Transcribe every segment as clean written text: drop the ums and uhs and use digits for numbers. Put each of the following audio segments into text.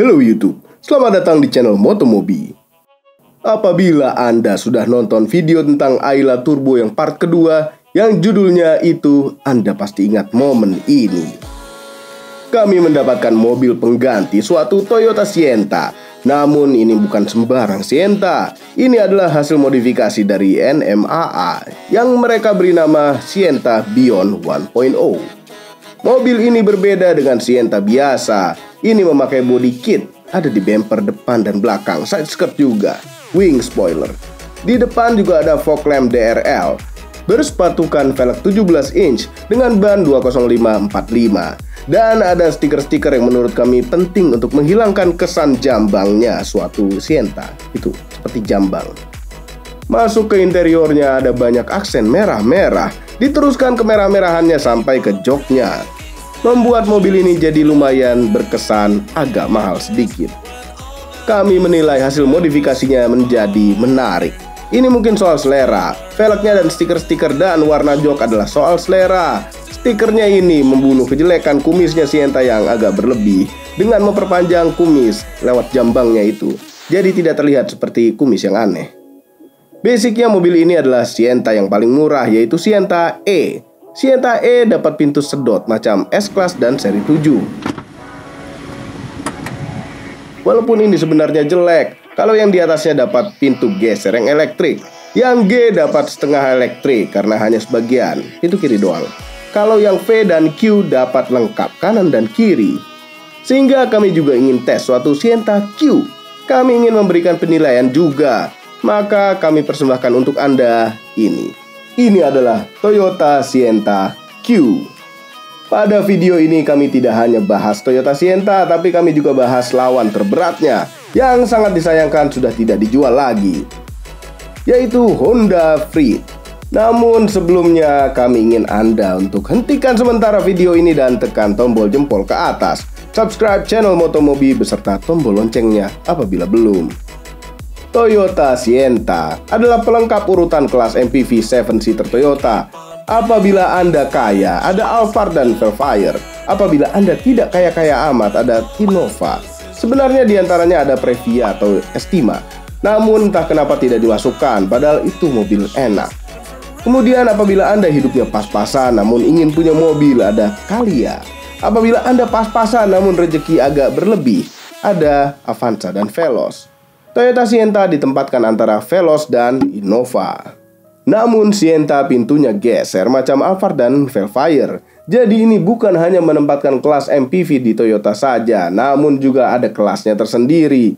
Halo YouTube, selamat datang di channel Motomobi. Apabila Anda sudah nonton video tentang Ayla Turbo yang part kedua yang judulnya itu, Anda pasti ingat momen ini. Kami mendapatkan mobil pengganti suatu Toyota Sienta. Namun ini bukan sembarang Sienta. Ini adalah hasil modifikasi dari NMAA yang mereka beri nama Sienta Beyond 1.0. Mobil ini berbeda dengan Sienta biasa. Ini memakai body kit, ada di bumper depan dan belakang, side skirt juga, wing spoiler. Di depan juga ada fog lamp DRL, bersepatukan velg 17 inch dengan ban 205/45. Dan ada stiker-stiker yang menurut kami penting untuk menghilangkan kesan jambangnya suatu Sienta. Itu seperti jambang. Masuk ke interiornya ada banyak aksen merah-merah, diteruskan kemerah-merahannya sampai ke joknya, membuat mobil ini jadi lumayan berkesan agak mahal sedikit. Kami menilai hasil modifikasinya menjadi menarik. Ini mungkin soal selera. Velgnya dan stiker-stiker dan warna jok adalah soal selera. Stikernya ini membunuh kejelekan kumisnya Sienta yang agak berlebih dengan memperpanjang kumis lewat jambangnya itu. Jadi tidak terlihat seperti kumis yang aneh. Basicnya mobil ini adalah Sienta yang paling murah, yaitu Sienta E. Sienta E dapat pintu sedot macam S-Class dan seri 7. Walaupun ini sebenarnya jelek, kalau yang di atasnya dapat pintu geser yang elektrik, yang G dapat setengah elektrik karena hanya sebagian, pintu kiri doang. Kalau yang V dan Q dapat lengkap kanan dan kiri. Sehingga kami juga ingin tes suatu Sienta Q. Kami ingin memberikan penilaian juga. Maka kami persembahkan untuk Anda ini. Ini adalah Toyota Sienta Q. Pada video ini kami tidak hanya bahas Toyota Sienta, tapi kami juga bahas lawan terberatnya yang sangat disayangkan sudah tidak dijual lagi, yaitu Honda Freed. Namun sebelumnya kami ingin Anda untuk hentikan sementara video ini dan tekan tombol jempol ke atas. Subscribe channel Motomobi beserta tombol loncengnya apabila belum. Toyota Sienta adalah pelengkap urutan kelas MPV 7-seater Toyota. Apabila Anda kaya, ada Alphard dan Velfire. Apabila Anda tidak kaya-kaya amat, ada Innova. Sebenarnya diantaranya ada Previa atau Estima. Namun entah kenapa tidak dimasukkan, padahal itu mobil enak. Kemudian apabila Anda hidupnya pas-pasan namun ingin punya mobil, ada Calya. Apabila Anda pas-pasan namun rezeki agak berlebih, ada Avanza dan Veloz. Toyota Sienta ditempatkan antara Veloz dan Innova. Namun Sienta pintunya geser macam Alphard dan Velfire. Jadi ini bukan hanya menempatkan kelas MPV di Toyota saja, namun juga ada kelasnya tersendiri.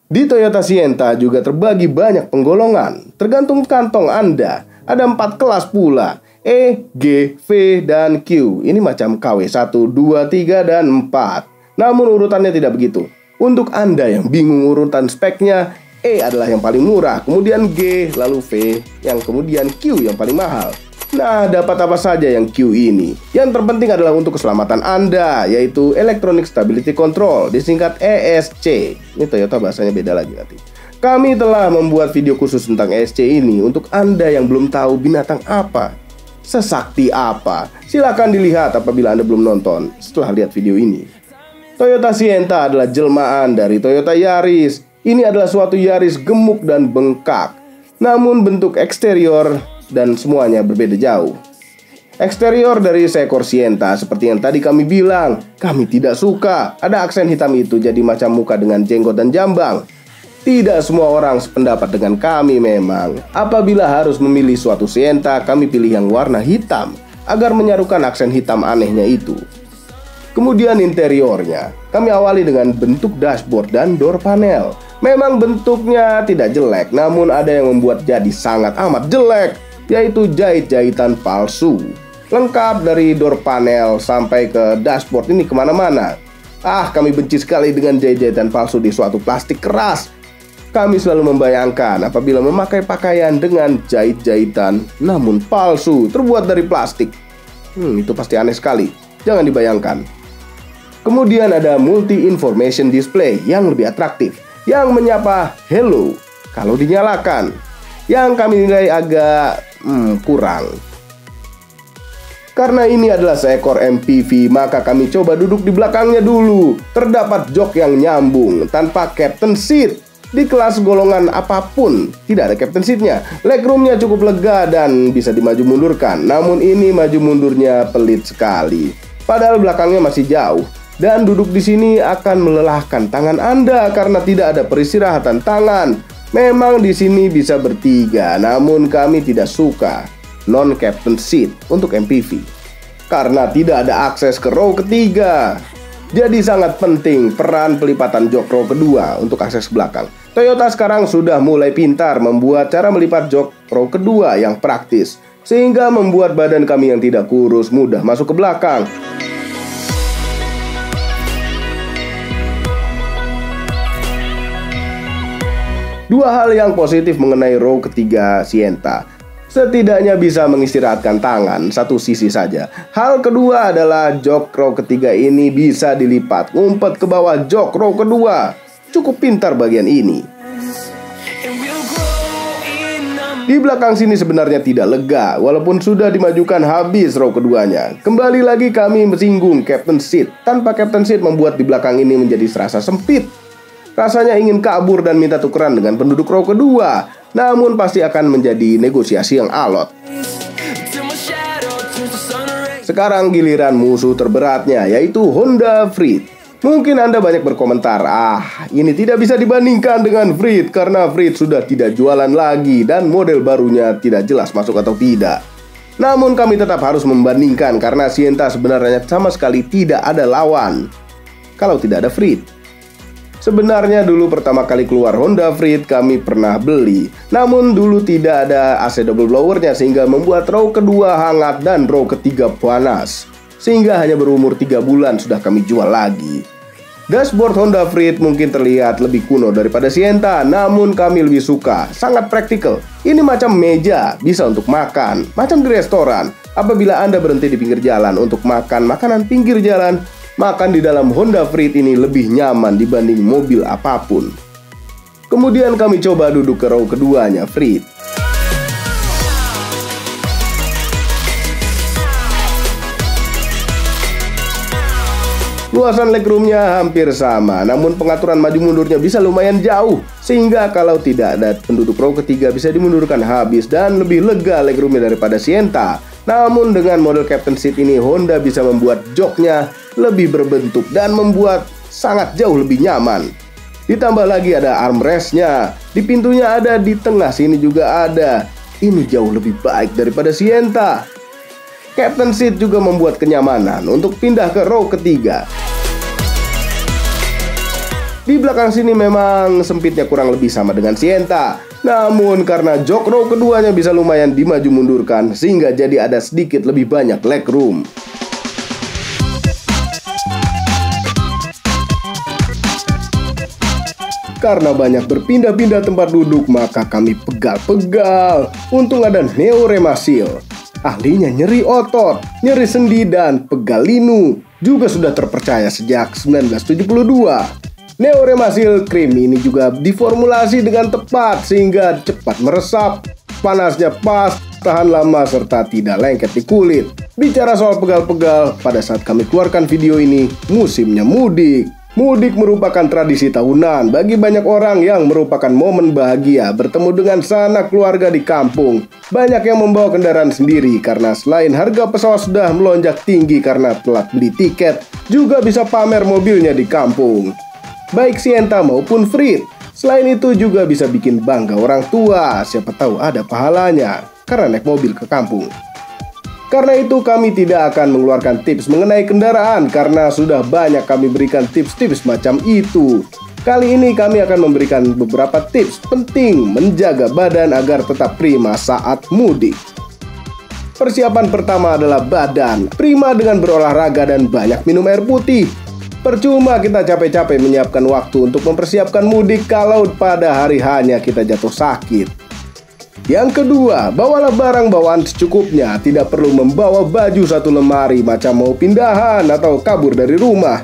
Di Toyota Sienta juga terbagi banyak penggolongan, tergantung kantong Anda. Ada 4 kelas pula, E, G, V, dan Q. Ini macam KW 1, 2, 3, dan 4. Namun urutannya tidak begitu. Untuk Anda yang bingung urutan speknya, E adalah yang paling murah, kemudian G, lalu V, yang kemudian Q yang paling mahal. Nah, dapat apa saja yang Q ini? Yang terpenting adalah untuk keselamatan Anda, yaitu Electronic Stability Control, disingkat ESC. Ini Toyota bahasanya beda lagi nanti. Kami telah membuat video khusus tentang ESC ini untuk Anda yang belum tahu binatang apa, sesakti apa. Silakan dilihat apabila Anda belum nonton setelah lihat video ini. Toyota Sienta adalah jelmaan dari Toyota Yaris. Ini adalah suatu Yaris gemuk dan bengkak. Namun bentuk eksterior dan semuanya berbeda jauh. Eksterior dari seekor Sienta seperti yang tadi kami bilang, kami tidak suka. Ada aksen hitam itu jadi macam muka dengan jenggot dan jambang. Tidak semua orang sependapat dengan kami memang. Apabila harus memilih suatu Sienta, kami pilih yang warna hitam agar menyarukan aksen hitam anehnya itu. Kemudian interiornya, kami awali dengan bentuk dashboard dan door panel. Memang bentuknya tidak jelek, namun ada yang membuat jadi sangat amat jelek, yaitu jahit-jahitan palsu. Lengkap dari door panel sampai ke dashboard ini kemana-mana. Kami benci sekali dengan jahit-jahitan palsu di suatu plastik keras. Kami selalu membayangkan apabila memakai pakaian dengan jahit-jahitan namun palsu, terbuat dari plastik. Itu pasti aneh sekali, jangan dibayangkan. Kemudian ada multi-information display yang lebih atraktif, yang menyapa hello kalau dinyalakan, yang kami nilai agak kurang. Karena ini adalah seekor MPV, maka kami coba duduk di belakangnya dulu. Terdapat jok yang nyambung tanpa captain seat. Di kelas golongan apapun tidak ada captain seatnya. Legroomnya cukup lega dan bisa dimaju mundurkan. Namun ini maju mundurnya pelit sekali. Padahal belakangnya masih jauh. Dan duduk di sini akan melelahkan tangan Anda karena tidak ada peristirahatan tangan. Memang di sini bisa bertiga, namun kami tidak suka non-captain seat untuk MPV karena tidak ada akses ke row ketiga. Jadi sangat penting peran pelipatan jok row kedua untuk akses belakang. Toyota sekarang sudah mulai pintar membuat cara melipat jok row kedua yang praktis, sehingga membuat badan kami yang tidak kurus mudah masuk ke belakang. Dua hal yang positif mengenai row ketiga Sienta. Setidaknya bisa mengistirahatkan tangan satu sisi saja. Hal kedua adalah jok row ketiga ini bisa dilipat, ngumpet ke bawah jok row kedua. Cukup pintar bagian ini. Di belakang sini sebenarnya tidak lega, walaupun sudah dimajukan habis row keduanya. Kembali lagi kami menyinggung captain seat. Tanpa captain seat membuat di belakang ini menjadi serasa sempit. Rasanya ingin kabur dan minta tukeran dengan penduduk row kedua. Namun pasti akan menjadi negosiasi yang alot. Sekarang giliran musuh terberatnya, yaitu Honda Freed. Mungkin Anda banyak berkomentar, ini tidak bisa dibandingkan dengan Freed karena Freed sudah tidak jualan lagi dan model barunya tidak jelas masuk atau tidak. Namun kami tetap harus membandingkan karena Sienta sebenarnya sama sekali tidak ada lawan kalau tidak ada Freed. Sebenarnya dulu pertama kali keluar Honda Freed kami pernah beli. Namun dulu tidak ada AC double blowernya sehingga membuat row kedua hangat dan row ketiga panas. Sehingga hanya berumur 3 bulan sudah kami jual lagi. Dashboard Honda Freed mungkin terlihat lebih kuno daripada Sienta, namun kami lebih suka. Sangat praktikal. Ini macam meja, bisa untuk makan, macam di restoran. Apabila Anda berhenti di pinggir jalan untuk makan makanan pinggir jalan, makan di dalam Honda Freed ini lebih nyaman dibanding mobil apapun. Kemudian kami coba duduk ke row keduanya Freed. Luasan legroomnya hampir sama, namun pengaturan maju mundurnya bisa lumayan jauh. Sehingga kalau tidak ada penduduk row ketiga bisa dimundurkan habis dan lebih lega legroomnya daripada Sienta. Namun dengan model captain seat ini Honda bisa membuat joknya lebih berbentuk dan membuat sangat jauh lebih nyaman. Ditambah lagi ada armrestnya, di pintunya ada, di tengah sini juga ada. Ini jauh lebih baik daripada Sienta. Captain seat juga membuat kenyamanan untuk pindah ke row ketiga. Di belakang sini memang sempitnya kurang lebih sama dengan Sienta. Namun karena jok row keduanya bisa lumayan dimaju mundurkan sehingga jadi ada sedikit lebih banyak legroom. Karena banyak berpindah-pindah tempat duduk maka kami pegal-pegal. Untung ada Neoremasil. Ahlinya nyeri otot, nyeri sendi dan pegal linu. Juga sudah terpercaya sejak 1972. Neoremasil Cream ini juga diformulasi dengan tepat sehingga cepat meresap, panasnya pas, tahan lama serta tidak lengket di kulit. Bicara soal pegal-pegal, pada saat kami keluarkan video ini, musimnya mudik. Mudik merupakan tradisi tahunan bagi banyak orang yang merupakan momen bahagia bertemu dengan sanak keluarga di kampung. Banyak yang membawa kendaraan sendiri karena selain harga pesawat sudah melonjak tinggi karena telat beli tiket, juga bisa pamer mobilnya di kampung. Baik Sienta maupun Freed. Selain itu juga bisa bikin bangga orang tua, siapa tahu ada pahalanya karena naik mobil ke kampung. Karena itu kami tidak akan mengeluarkan tips mengenai kendaraan karena sudah banyak kami berikan tips-tips macam itu. Kali ini kami akan memberikan beberapa tips penting menjaga badan agar tetap prima saat mudik. Persiapan pertama adalah badan. Prima dengan berolahraga dan banyak minum air putih. Percuma kita capek-capek menyiapkan waktu untuk mempersiapkan mudik kalau pada hari hanya kita jatuh sakit. Yang kedua, bawalah barang bawaan secukupnya. Tidak perlu membawa baju satu lemari macam mau pindahan atau kabur dari rumah.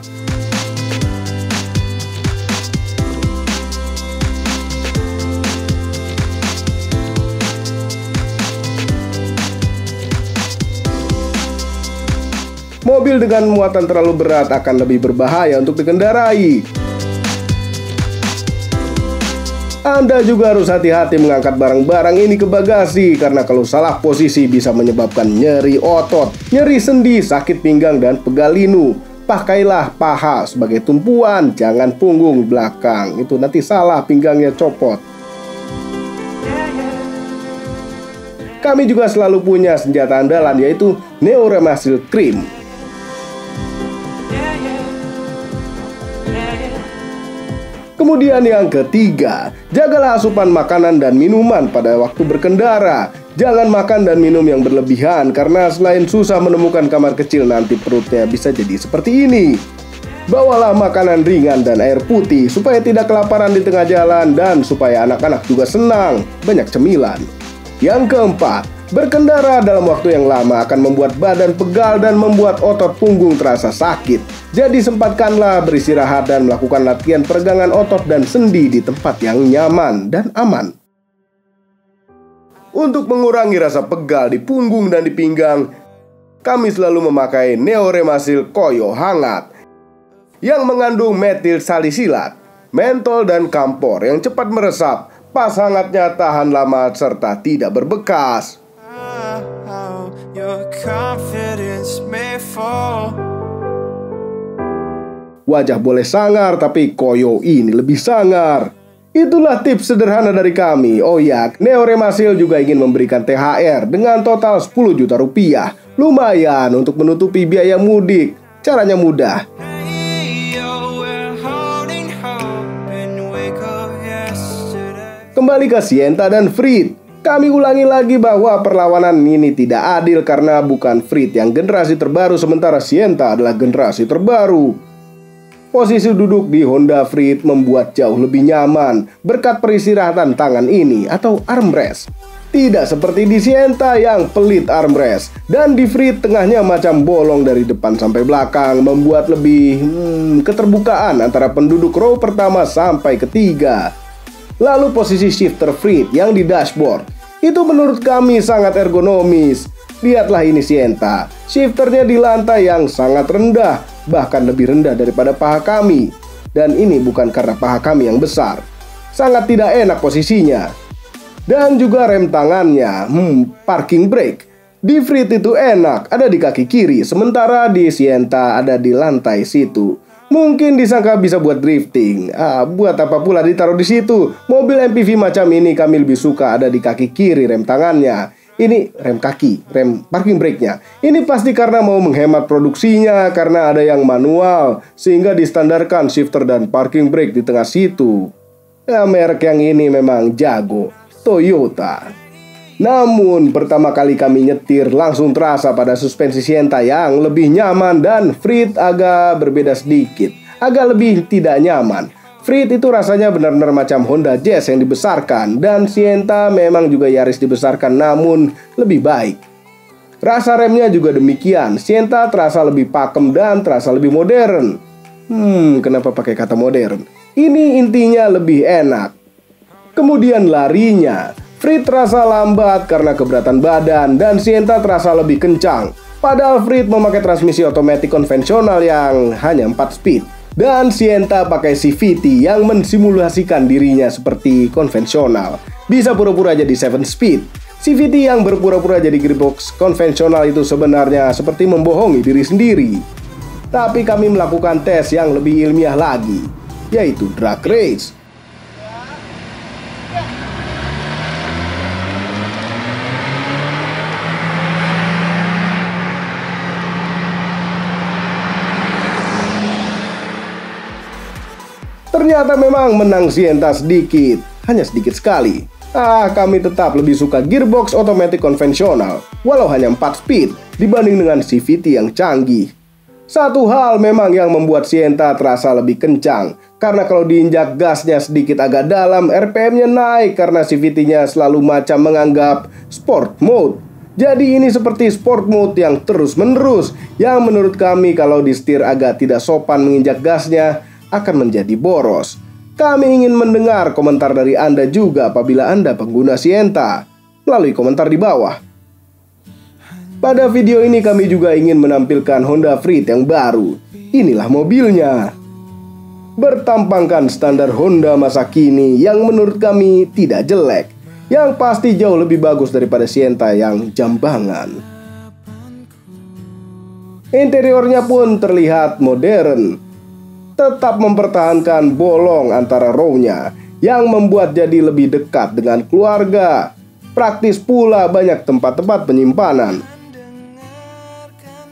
mobil dengan muatan terlalu berat akan lebih berbahaya untuk dikendarai. Anda juga harus hati-hati mengangkat barang-barang ini ke bagasi, karena kalau salah posisi bisa menyebabkan nyeri otot, nyeri sendi, sakit pinggang, dan pegal linu. Pakailah paha sebagai tumpuan, jangan punggung belakang. Itu nanti salah, pinggangnya copot. Kami juga selalu punya senjata andalan, yaitu Neoremasil Cream. Kemudian yang ketiga, jagalah asupan makanan dan minuman pada waktu berkendara. Jangan makan dan minum yang berlebihan, karena selain susah menemukan kamar kecil, nanti perutnya bisa jadi seperti ini. Bawalah makanan ringan dan air putih supaya tidak kelaparan di tengah jalan dan supaya anak-anak juga senang, banyak cemilan. Yang keempat, berkendara dalam waktu yang lama akan membuat badan pegal dan membuat otot punggung terasa sakit. Jadi sempatkanlah beristirahat dan melakukan latihan peregangan otot dan sendi di tempat yang nyaman dan aman. Untuk mengurangi rasa pegal di punggung dan di pinggang, kami selalu memakai Neoremasil Koyo hangat yang mengandung metil salisilat, mentol, dan kampor yang cepat meresap. Pas hangatnya tahan lama serta tidak berbekas. Wajah boleh sangar, tapi Koyo ini lebih sangar. Itulah tips sederhana dari kami. Oh ya, Neoremasil juga ingin memberikan THR dengan total 10 juta rupiah. Lumayan untuk menutupi biaya mudik. Caranya mudah. Kembali ke Sienta dan Frit. Kami ulangi lagi bahwa perlawanan ini tidak adil karena bukan Frit yang generasi terbaru, sementara Sienta adalah generasi terbaru. Posisi duduk di Honda Frit membuat jauh lebih nyaman berkat peristirahatan tangan ini atau armrest. Tidak seperti di Sienta yang pelit armrest, dan di Frit tengahnya macam bolong dari depan sampai belakang, membuat lebih keterbukaan antara penduduk row pertama sampai ketiga. Lalu posisi shifter Frit yang di dashboard, itu menurut kami sangat ergonomis. Lihatlah ini Sienta, shifternya di lantai yang sangat rendah, bahkan lebih rendah daripada paha kami. Dan ini bukan karena paha kami yang besar. Sangat tidak enak posisinya. Dan juga rem tangannya, parking brake di Frit itu enak, ada di kaki kiri, sementara di Sienta ada di lantai situ. Mungkin disangka bisa buat drifting. Buat apa pula ditaruh di situ? Mobil MPV macam ini kami lebih suka ada di kaki kiri rem tangannya. Ini rem kaki, rem parking brake-nya. Ini pasti karena mau menghemat produksinya, karena ada yang manual, sehingga distandarkan shifter dan parking brake di tengah situ. Ya, merek yang ini memang jago, Toyota. Namun pertama kali kami nyetir langsung terasa pada suspensi Sienta yang lebih nyaman, dan Frit agak berbeda sedikit, agak lebih tidak nyaman. Frit itu rasanya benar-benar macam Honda Jazz yang dibesarkan, dan Sienta memang juga Yaris dibesarkan namun lebih baik. Rasa remnya juga demikian, Sienta terasa lebih pakem dan terasa lebih modern. Kenapa pakai kata modern? Ini intinya lebih enak. Kemudian larinya, Frit terasa lambat karena keberatan badan, dan Sienta terasa lebih kencang. Padahal Frit memakai transmisi otomatis konvensional yang hanya 4 speed, dan Sienta pakai CVT yang mensimulasikan dirinya seperti konvensional. Bisa pura-pura jadi 7 speed. CVT yang berpura-pura jadi gearbox konvensional itu sebenarnya seperti membohongi diri sendiri. Tapi kami melakukan tes yang lebih ilmiah lagi, yaitu drag race. Ternyata memang menang Sienta sedikit, hanya sedikit sekali. Kami tetap lebih suka gearbox otomatis konvensional, walau hanya 4 speed dibanding dengan CVT yang canggih. Satu hal memang yang membuat Sienta terasa lebih kencang, karena kalau diinjak gasnya sedikit agak dalam, RPM-nya naik karena CVT-nya selalu macam menganggap sport mode. Jadi ini seperti sport mode yang terus-menerus, yang menurut kami kalau di setir agak tidak sopan menginjak gasnya, akan menjadi boros. Kami ingin mendengar komentar dari Anda juga apabila Anda pengguna Sienta melalui komentar di bawah. Pada video ini kami juga ingin menampilkan Honda Freed yang baru. Inilah mobilnya. Bertampangkan standar Honda masa kini yang menurut kami tidak jelek, yang pasti jauh lebih bagus daripada Sienta yang jambangan. Interiornya pun terlihat modern, tetap mempertahankan bolong antara row-nya yang membuat jadi lebih dekat dengan keluarga. Praktis pula banyak tempat-tempat penyimpanan.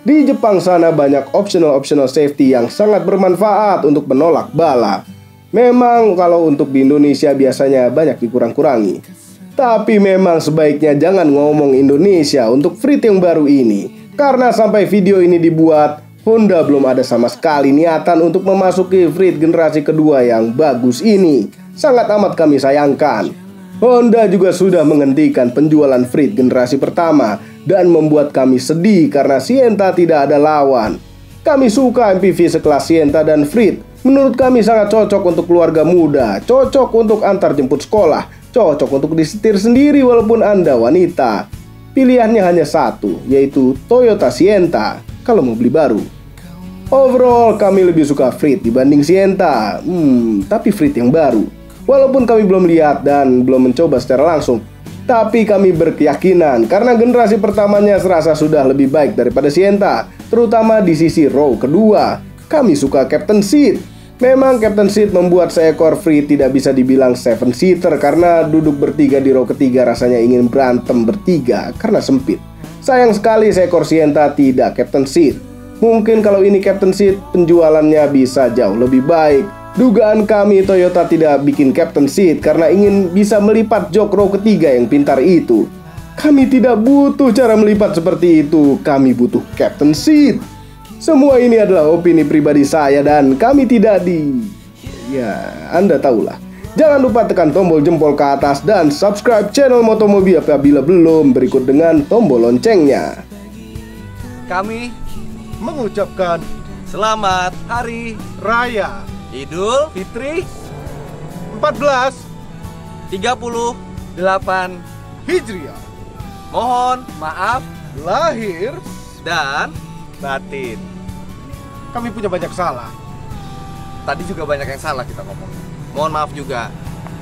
Di Jepang sana banyak optional safety yang sangat bermanfaat untuk menolak bala. Memang kalau untuk di Indonesia biasanya banyak dikurang-kurangi. Tapi memang sebaiknya jangan ngomong Indonesia untuk Freed yang baru ini. Karena sampai video ini dibuat, Honda belum ada sama sekali niatan untuk memasuki Freed generasi kedua yang bagus ini. Sangat amat kami sayangkan. Honda juga sudah menghentikan penjualan Freed generasi pertama dan membuat kami sedih karena Sienta tidak ada lawan. Kami suka MPV sekelas Sienta dan Freed. Menurut kami sangat cocok untuk keluarga muda, cocok untuk antar jemput sekolah, cocok untuk disetir sendiri walaupun Anda wanita. Pilihannya hanya satu, yaitu Toyota Sienta kalau mau beli baru. Overall kami lebih suka Freed dibanding Sienta, tapi Freed yang baru. Walaupun kami belum lihat dan belum mencoba secara langsung, tapi kami berkeyakinan karena generasi pertamanya serasa sudah lebih baik daripada Sienta, terutama di sisi row kedua. Kami suka Captain Seat. Memang Captain Seat membuat seekor Freed tidak bisa dibilang 7-seater karena duduk bertiga di row ketiga rasanya ingin berantem bertiga karena sempit. Sayang sekali seekor Sienta tidak Captain Seat. Mungkin kalau ini Captain Seat penjualannya bisa jauh lebih baik. Dugaan kami Toyota tidak bikin Captain Seat karena ingin bisa melipat jok row ketiga yang pintar itu. Kami tidak butuh cara melipat seperti itu, kami butuh Captain Seat. Semua ini adalah opini pribadi saya dan kami tidak ya, Anda tahulah. Jangan lupa tekan tombol jempol ke atas dan subscribe channel Motomobi apabila belum, berikut dengan tombol loncengnya. Kami mengucapkan selamat Hari Raya Idul Fitri 1438 Hijriah. Mohon maaf Lahir dan batin. kami punya banyak salah. Tadi juga banyak yang salah kita ngomong. Mohon maaf juga.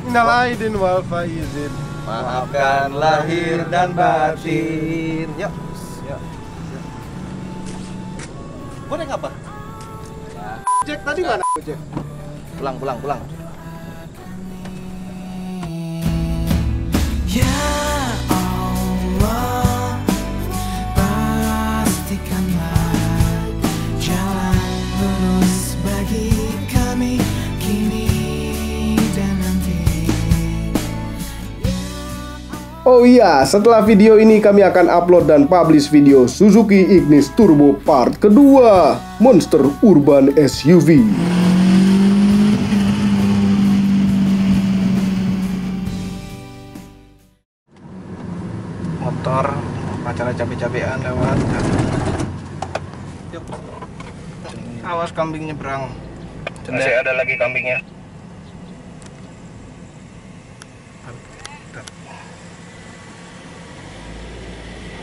Minal aidin wal faizin. Maafkan lahir dan batin. Yuk. Boleh ngapa? Jack tadi mana? Jack. Pulang. Ya Allah, pastikanlah jalan lurus bagi kami kini dan nanti. Oh iya, setelah video ini kami akan upload dan publish video Suzuki Ignis Turbo part kedua, Monster Urban SUV. Motor acara cabe-cabean lewat. Yuk. Awas kambing nyebrang. Masih ada lagi kambingnya.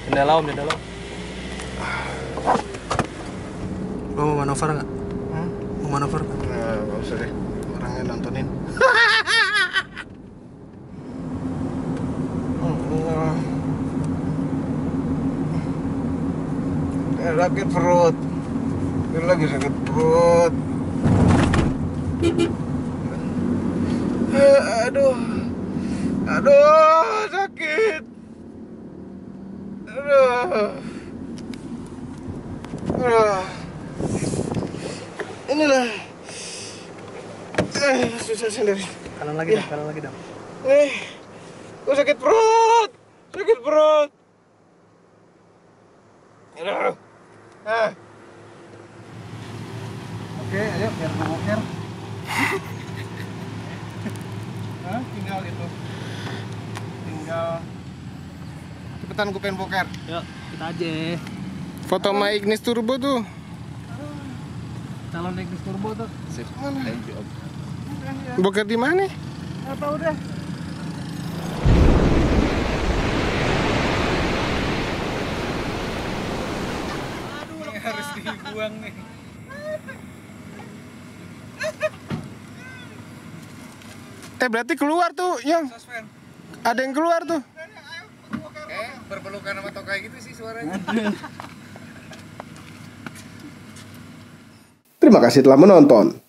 Jendela om. Lo mau manuver nggak? Mau manuver? Nggak usah deh. Orangnya nontonin. Sakit perut. Ini lagi sakit perut. Aduh sakit. Inilah susah sendiri. Kanan lagi dong. Gue sakit perut. Aduh. Oke, ayo biar gue boker. Tinggal itu. Cepetan gue pengen boker. Yuk, kita aja. Foto sama Ignis Turbo tuh. Calon Ignis Turbo tuh. Sip. Thank you om. Boker di mana? Nggak tahu deh. harus dibuang nih. Berarti keluar tuh yang ada yang keluar tuh. Berpelukan sama tokai gitu sih suaranya. Terima kasih telah menonton.